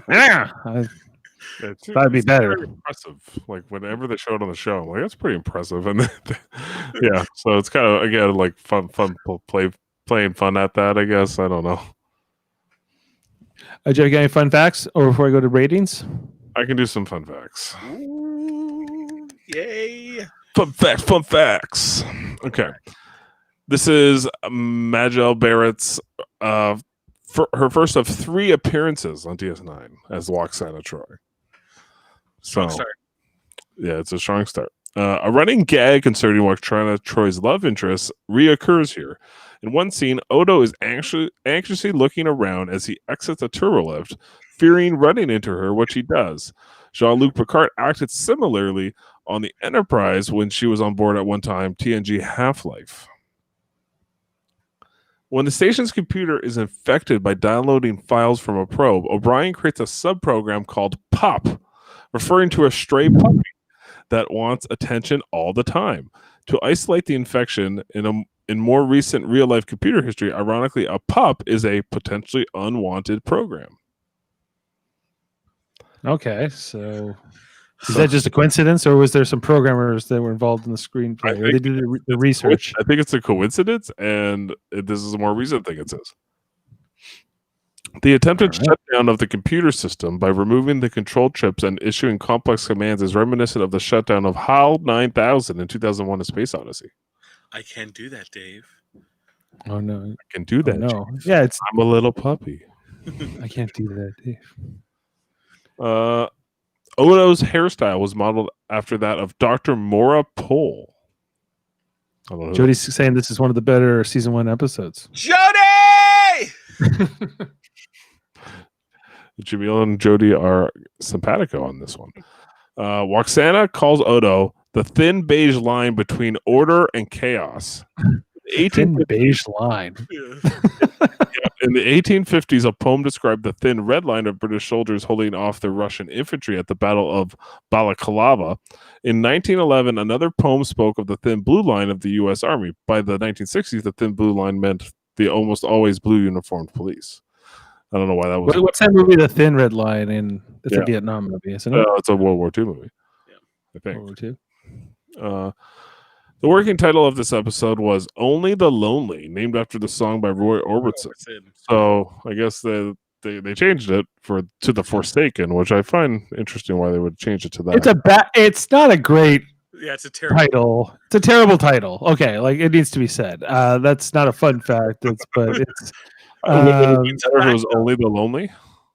Yeah. That'd be better. Impressive. Like whenever they showed on the show, I'm like, that's pretty impressive. And yeah, so it's kind of, again, like fun playing fun at that, I guess. I don't know. Do you got any fun facts, or before I go to ratings? I can do some fun facts. Ooh, yay! Fun facts. Okay, this is Majel Barrett's her first of 3 appearances on DS9 as Loxana Troy. Strong start. Yeah, it's a strong start. A running gag concerning Loxana Troy's love interest reoccurs here. In one scene, Odo is anxiously looking around as he exits a turbolift, fearing running into her, which he does. Jean-Luc Picard acted similarly on the Enterprise when she was on board at one time, TNG Half-Life. When the station's computer is infected by downloading files from a probe, O'Brien creates a subprogram called POP, referring to a stray puppy that wants attention all the time. To isolate the infection in more recent real-life computer history, ironically, a pup is a potentially unwanted program. Okay, so is that just a coincidence, or was there some programmers that were involved in the screenplay, or they did the research? I think it's a coincidence, and this is a more recent thing, it says. The attempted shutdown of the computer system by removing the control chips and issuing complex commands is reminiscent of the shutdown of HAL 9000 in 2001: A Space Odyssey. I can't do that, Dave. Oh no, I can do that. Oh, no, yeah, I'm a little puppy. I can't do that, Dave. Odo's hairstyle was modeled after that of Dr. Maura Pohl. Jody's saying this is one of the better season 1 episodes. Jody! Jaemeel and Jody are simpatico on this one. Waxana calls Odo the thin beige line between order and chaos. Thin beige line. In the 1850s, a poem described the thin red line of British soldiers holding off the Russian infantry at the Battle of Balaclava. In 1911, another poem spoke of the thin blue line of the U.S. Army. By the 1960s, the thin blue line meant the almost always blue uniformed police. I don't know why that was. What's that movie, The Thin Red Line? It's a Vietnam movie, isn't it? It's a World War II movie. Yeah, I think. World War II. The working title of this episode was "Only the Lonely," named after the song by Roy Orbison. So I guess they changed it to The Forsaken, which I find interesting why they would change it to that. It's not a great. Yeah, it's a terrible title. It's a terrible title. Okay, like it needs to be said. That's not a fun fact. But it's. It was Only the Lonely.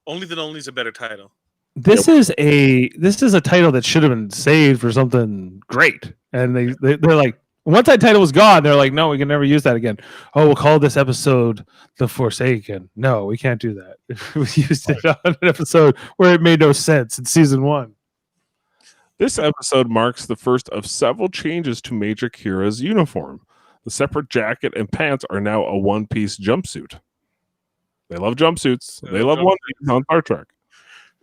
Only the Lonely is a better title. This is a title that should have been saved for something great, and they're like, once that title was gone, they're like, no, we can never use that again. Oh, we'll call this episode The Forsaken. No, we can't do that. We used it on an episode where it made no sense in season 1. This episode marks the first of several changes to Major Kira's uniform. The separate jacket and pants are now a one-piece jumpsuit. They love jumpsuits. They love onesies on Star Trek.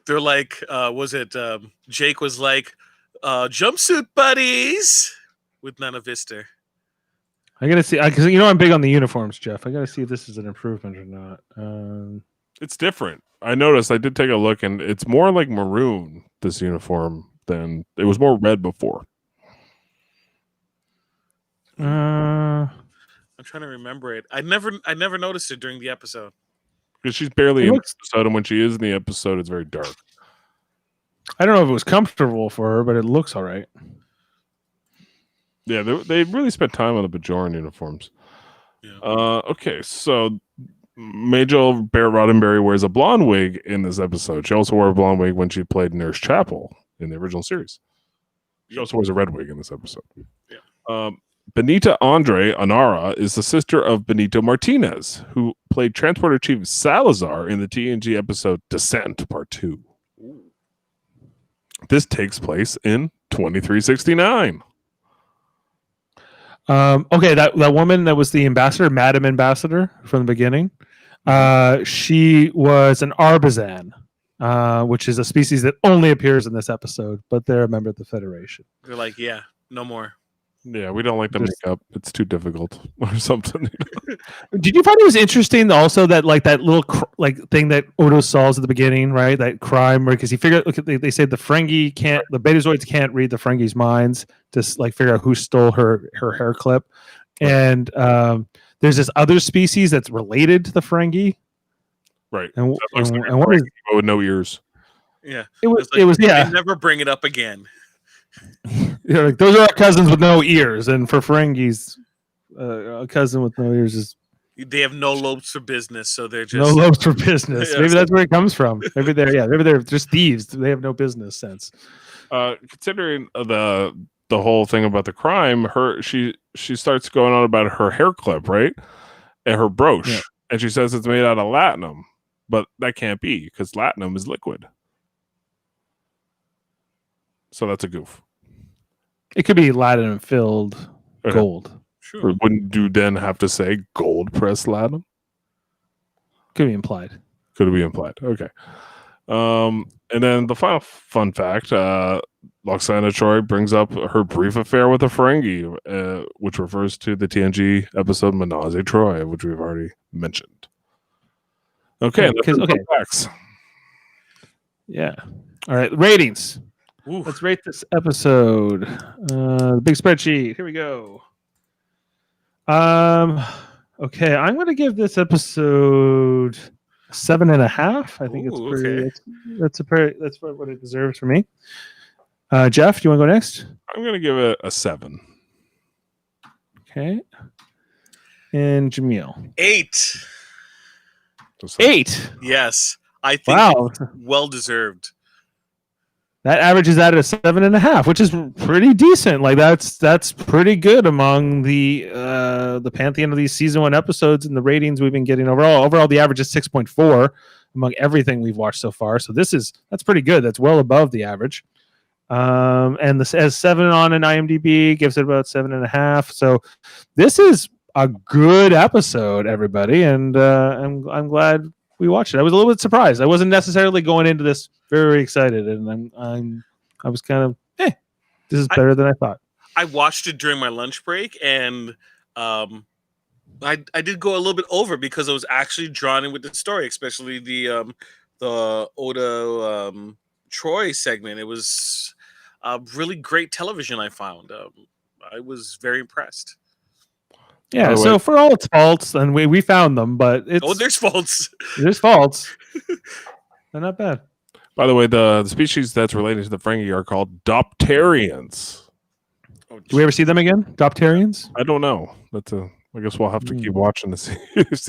They're like, Jake was like, jumpsuit buddies with Nana Vista. I gotta see because I'm big on the uniforms, Jeff. I gotta see if this is an improvement or not. It's different. I noticed. I did take a look, and it's more like maroon. This uniform than it was more red before. I'm trying to remember it. I never noticed it during the episode because she's barely in the episode, and when she is in the episode, it's very dark. I don't know if it was comfortable for her, but it looks all right. Yeah, they really spent time on the Bajoran uniforms. Yeah. Okay, so Major Barrett Roddenberry wears a blonde wig in this episode. She also wore a blonde wig when she played Nurse Chapel in the original series. She also wears a red wig in this episode. Yeah. Benita Andre Anara is the sister of Benito Martinez, who played Transporter Chief Salazar in the TNG episode Descent Part 2. Ooh. This takes place in 2369. Okay, that woman that was the ambassador, Madam Ambassador from the beginning, she was an Arbizan, which is a species that only appears in this episode, but they're a member of the Federation. They're like, yeah, no more. Yeah, we don't like the makeup. It's too difficult or something. Did you find it was interesting also that that little thing that Odo solves at the beginning, right? That crime, because he figured they say the Ferengi can't, the Betazoids can't read the Ferengi's minds to figure out who stole her hair clip, and there's this other species that's related to the Ferengi, right? And like what is with no ears? Yeah, it was yeah. Never bring it up again. Those are our cousins with no ears, and for Ferengis, a cousin with no ears is they have no lobes for business, so they're just no lobes for business. Maybe that's where it comes from. Maybe they're just thieves. They have no business sense. Considering the whole thing about the crime, she starts going on about her hair clip, right, and her brooch, and she says it's made out of latinum, but that can't be because latinum is liquid. So that's a goof. It could be latinum filled gold. Sure. Or wouldn't you then have to say gold pressed latinum? Could be implied. Could be implied. Okay. And then the final fun fact: Loxana Troy brings up her brief affair with a Ferengi, which refers to the TNG episode Menage a Troy, which we've already mentioned. Okay. Facts. Yeah. All right. Ratings. Ooh. Let's rate this episode. The big spreadsheet. Here we go. Okay, I'm going to give this episode 7.5. I think it's pretty. Okay. That's what it deserves for me. Jeff, do you want to go next? I'm going to give it a 7. Okay. And Jaemeel. 8. 8. Yes, I think it's well deserved. That averages out at 7.5, which is pretty decent. That's pretty good among the pantheon of these season 1 episodes and the ratings we've been getting overall. Overall, the average is 6.4 among everything we've watched so far. So that's pretty good. That's well above the average. And this has 7 on an IMDb, gives it about 7.5. So this is a good episode, everybody, and I'm glad we watched it. I was a little bit surprised. I wasn't necessarily going into this very excited, and I was kind of, this is better than I thought. I watched it during my lunch break, and I did go a little bit over because I was actually drawn in with the story, especially the Odo Troy segment. It was really great television. I found. I was very impressed. Yeah, so for all its faults, and we found them, but there's faults. There's faults. They're not bad. By the way, the species that's related to the Ferengi are called Dopterians. Do we ever see them again? Dopterians? I don't know. I guess we'll have to keep watching to see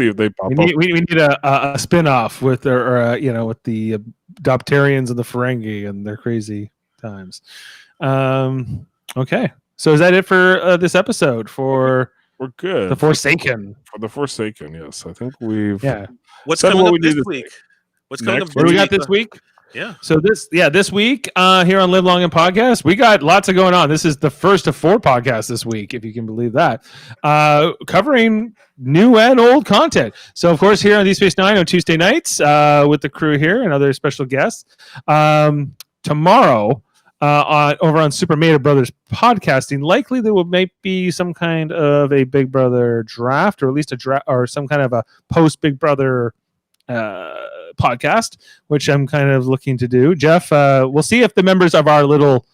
if they pop up. We need a spin-off with with the Dopterians and the Ferengi and their crazy times. Okay, so is that it for this episode? We're good. The Forsaken. For the Forsaken, yes. I think we've What's coming up this week? What's coming up? What do we got this week? Yeah. So this week here on Live Long and Podcast, we got lots of going on. This is the first of 4 podcasts this week, if you can believe that, covering new and old content. So, of course, here on Deep Space Nine on Tuesday nights with the crew here and other special guests. Tomorrow, over on Super Mario Brothers Podcasting, likely there will be some kind of a Big Brother draft, or at least a draft, or some kind of a post Big Brother podcast, which I'm kind of looking to do. Jeff, we'll see if the members of our little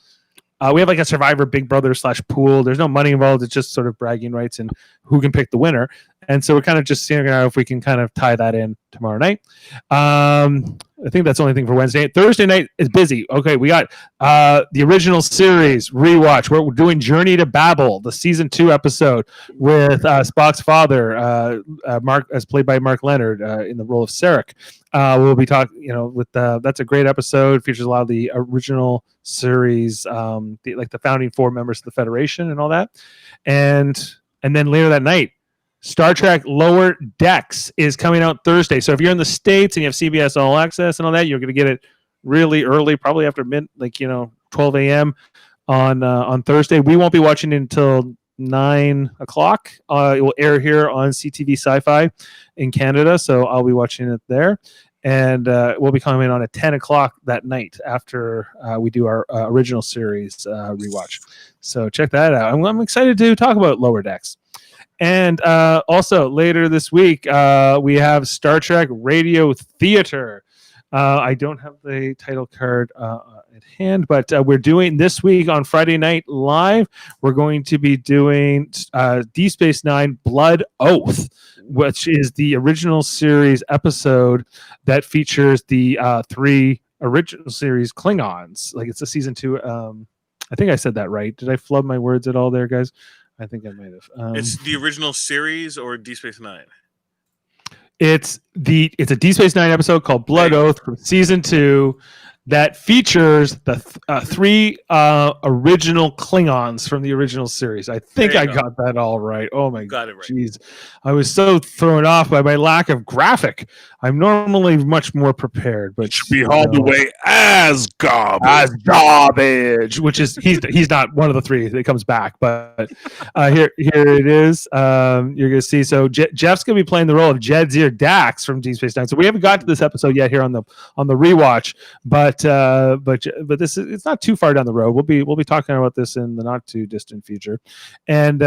we have like a Survivor Big Brother / pool. There's no money involved. It's just sort of bragging rights and who can pick the winner. And so we're kind of just seeing if we can kind of tie that in tomorrow night. I think that's the only thing for Wednesday. Thursday night is busy. Okay, we got the original series Rewatch. We're doing Journey to Babel, the season 2 episode with Spock's father, Mark, as played by Mark Leonard, in the role of Sarek. We'll be talking, with that's a great episode. Features a lot of the original series, like the founding 4 members of the Federation and all that. And then later that night, Star Trek Lower Decks is coming out Thursday. So if you're in the States and you have CBS All Access and all that, you're going to get it really early, probably after 12 a.m. on Thursday. We won't be watching it until 9 o'clock. It will air here on CTV Sci-Fi in Canada, so I'll be watching it there. And we'll be coming on at 10 o'clock that night after we do our original series rewatch. So check that out. I'm excited to talk about Lower Decks. And also later this week, we have Star Trek Radio Theater. I don't have the title card at hand, but we're doing this week on Friday Night Live. We're going to be doing Deep Space Nine Blood Oath, which is the original series episode that features the 3 original series Klingons. Like, it's a season 2. I think I said that right. Did I flub my words at all there, guys? I think I might have. It's the original series or Deep Space Nine? It's a Deep Space Nine episode called Blood Oath from season 2 that features the 3 original Klingons from the original series. I think I got that all right. Oh my god, jeez. I was so thrown off by my lack of graphic. I'm normally much more prepared, but be hauled away as garbage. As garbage, which is he's not one of the 3 that comes back, but here it is. You're gonna see. So Jeff's gonna be playing the role of Jadzir Dax from Deep Space Nine. So we haven't got to this episode yet here on the rewatch, but this is, it's not too far down the road. We'll be talking about this in the not too distant future, and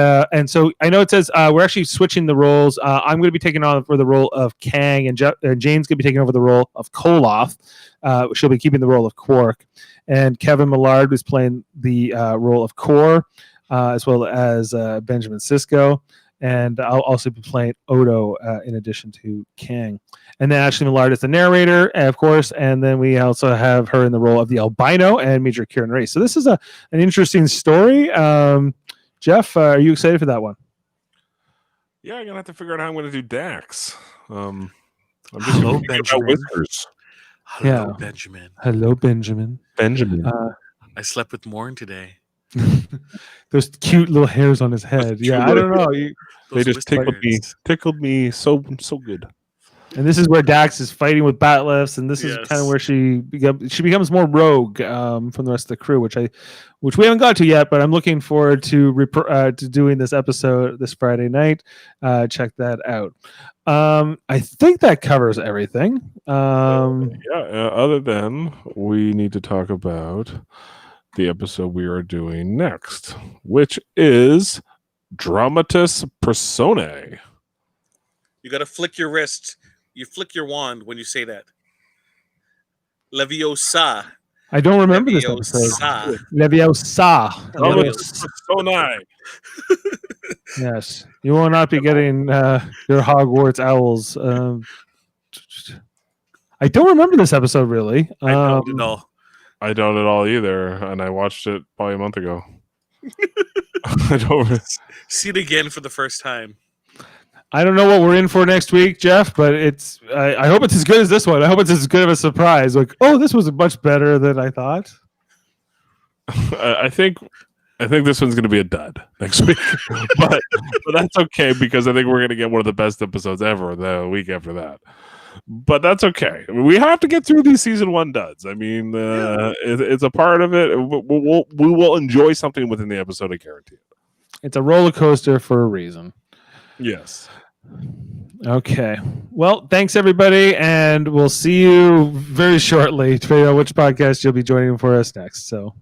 so I know it says we're actually switching the roles. I'm going to be taking on for the role of Kang, and Jane's going to be taking over the role of Koloth. She'll be keeping the role of Quark, and Kevin Millard is playing the role of Kor, as well as Benjamin Sisko. And I'll also be playing Odo in addition to Kang. And then Ashley Millard is the narrator, of course. And then we also have her in the role of the albino and Major Kieran Race. So this is an interesting story. Jeff, are you excited for that one? Yeah, I'm going to have to figure out how I'm going to do Dax. I'm just Hello, Benjamin. Whiskers. Hello, Benjamin. Hello, Benjamin. I slept with Morn today. Those cute little hairs on his head. Yeah, I don't know. They just tickled me so good. And this is where Dax is fighting with Batlifts, and this is kind of where she becomes more rogue from the rest of the crew, which we haven't got to yet. But I'm looking forward to doing this episode this Friday night. Check that out. I think that covers everything. Other than we need to talk about the episode we are doing next, which is Dramatis Personae. You got to flick your wrist. You flick your wand when you say that. Leviosa. I don't remember this episode. Leviosa. Dramatis Personae. Yes, you will not be getting your Hogwarts owls. I don't remember this episode really. I don't at all. I don't at all either, and I watched it probably a month ago. I don't see it again for the first time. I don't know what we're in for next week, Jeff, but I hope it's as good as this one. I hope it's as good of a surprise. Like, oh, this was much better than I thought. I think this one's going to be a dud next week, but that's okay because I think we're going to get one of the best episodes ever the week after that. but that's okay. We have to get through these season 1 duds. I mean, it's a part of it. We will enjoy something within the episode, I guarantee it. It's a roller coaster for a reason. Yes. Okay. Well, thanks everybody, and we'll see you very shortly to figure out which podcast you'll be joining for us next. So.